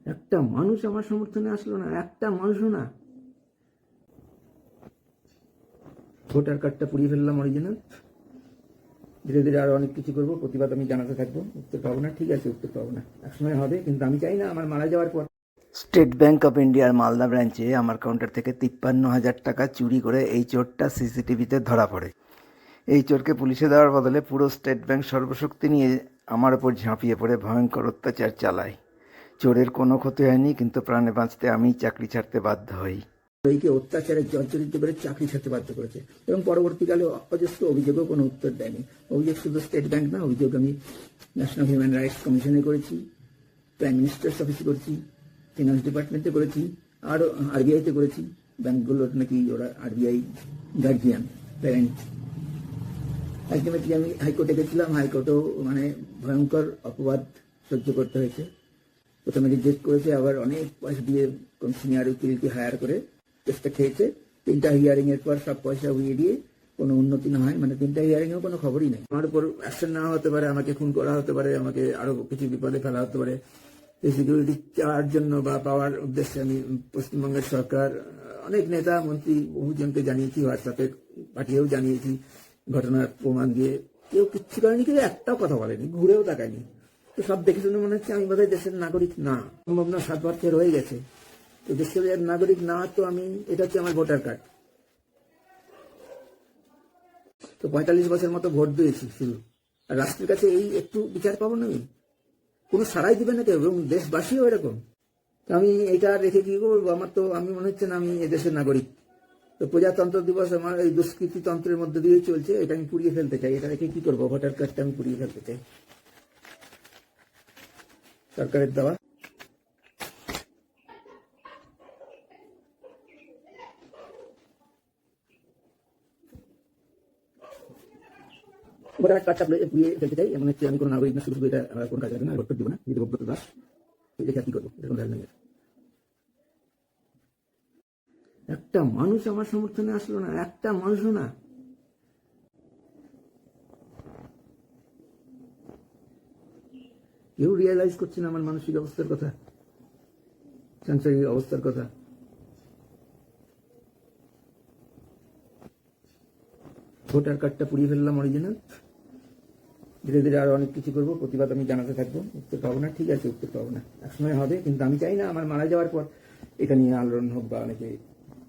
একটা মানুষ আমার সমর্থনে আসলো না, একটা মানুষও না। ভোটার কার্ডটা পুড়িয়ে ফেললাম অরিজিনাল। ধীরে ধীরে আরো অনেক কিছু করবো, প্রতিবাদ আমি জানাতে থাকবো। উত্তর পাবো না, ঠিক আছে, উত্তর পাবো না, একসময় হবে, কিন্তু আমি চাই না আমার মারা যাওয়ার পর। স্টেট ব্যাংক অফ ইন্ডিয়ার মালদা ব্রাঞ্চে আমার কাউন্টার থেকে 53,000 টাকা চুরি করে এই চোরটা সিসিটিভিতে ধরা পড়ে। এই চোরকে পুলিশে দেওয়ার বদলে পুরো স্টেট ব্যাংক সর্বশক্তি নিয়ে আমার ওপর ঝাঁপিয়ে পড়ে ভয়ঙ্কর অত্যাচার চালায়। চোরের কোনো ক্ষতি হয়নি, কিন্তু প্রাণে বাঁচতে আমি চাকরি ছাড়তে বাধ্য হই। এইকে অত্যাচারে জর্জরিত করে চাকরি ছাড়তে বাধ্য করেছে এবং পরবর্তীকালে অজস্র অভিযোগও কোনো উত্তর দেয়নি। অভিযোগ শুধু স্টেট ব্যাংক না, অভিযোগ আমি ন্যাশনাল হিউম্যান রাইটস কমিশনে করেছি, প্রাইম মিনিস্টার্স অফিসে করেছি, ফিনান্স ডিপার্টমেন্টে করেছি, আরও আরবিআইতে করেছি। ব্যাংকগুলোর নাকি ওরা আরবিআই গার্জিয়ান, প্যারেন্ট। আলটিমেটলি আমি হাইকোর্টে গেছিলাম, হাইকোর্টেও মানে ভয়ঙ্কর অপবাদ সহ্য করতে হয়েছে। প্রথমে রিজেক্ট করেছে, আবার অনেক পয়সা দিয়ে কোন সিনিয়র উকিলকে হায়ার করে কেসটা খেয়েছে। 3টা হিয়ারিং এর পর সব পয়সা উড়িয়ে দিয়ে কোনো উন্নতি না হয়, মানে 3টা হিয়ারিং এও কোনো খবরই নেই। আমার উপর অ্যাকশন নেওয়া হতে পারে, আমাকে খুন করা হতে পারে, আমাকে আরো কিছু বিপদে ফেলা হতে পারে। এই সিকিউরিটি চাওয়ার জন্য বা পাওয়ার উদ্দেশ্যে আমি পশ্চিমবঙ্গের সরকার অনেক নেতা মন্ত্রী বহুজনকে জানিয়েছি, হোয়াটসঅ্যাপে পাঠিয়েও জানিয়েছি ঘটনার প্রমাণ দিয়ে। কেউ কিচ্ছু করেনি, কেউ একটাও কথা বলেনি, ঘুরেও তাকায়নি। তো সব দেখে শুনে মনে হচ্ছে আমি বোধহয় দেশের নাগরিক না। সম্ভব না, 7 বছর হয়ে গেছে তো দেশের নাগরিক না। তো আমি, এটা হচ্ছে আমার ভোটার কার্ড। তো 45 বছর মতো ভোট দিয়েছি শুধু, আর রাষ্ট্রের কাছে এই একটু বিচার পাবো না? আমি কোনো সারাই দিবে না কেউ, এবং দেশবাসীও এরকম। তো আমি এটা রেখে কি করবো? আমার তো, আমি মনে হচ্ছে না আমি এদেশের নাগরিক। তো প্রজাতন্ত্র দিবস আমার এই দুষ্কৃতিতন্ত্রের মধ্যে দিয়ে চলছে, এটা আমি পুড়িয়ে ফেলতে চাই। এটা রেখে কি করবো? ভোটার কার্ডটা আমি পুড়িয়ে ফেলতে চাই, সরকারের দেওয়া। ভোটার কার্ডটা পুড়িয়ে ফেলতে চাই, এমন হচ্ছে আমি কোনো নাগরিক না, শুধু এটা কোন কাজে লাগবে না, ভোট দিব না, যদি ভোট দাস দেখে কি করবো? এরকম ধরনের একটা মানুষ আমার সমর্থনে আসলো না, একটা মানুষও না। কেউ রিয়েলাইজ করছে না আমার মানসিক অবস্থার কথা, সাংসারিক অবস্থার কথা। ভোটার কার্ডটা পুড়িয়ে ফেললাম অরিজিনাল। ধীরে ধীরে আরো অনেক কিছু করবো, প্রতিবাদ আমি জানাতে থাকবো। উত্তর পাবো না, ঠিক আছে, উত্তর পাবো না, একসময় হবে, কিন্তু আমি চাই না আমার মারা যাওয়ার পর এটা নিয়ে আলোড়ন হোক বা অনেকে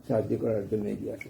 সাহায্য করার জন্য এগিয়ে আসে।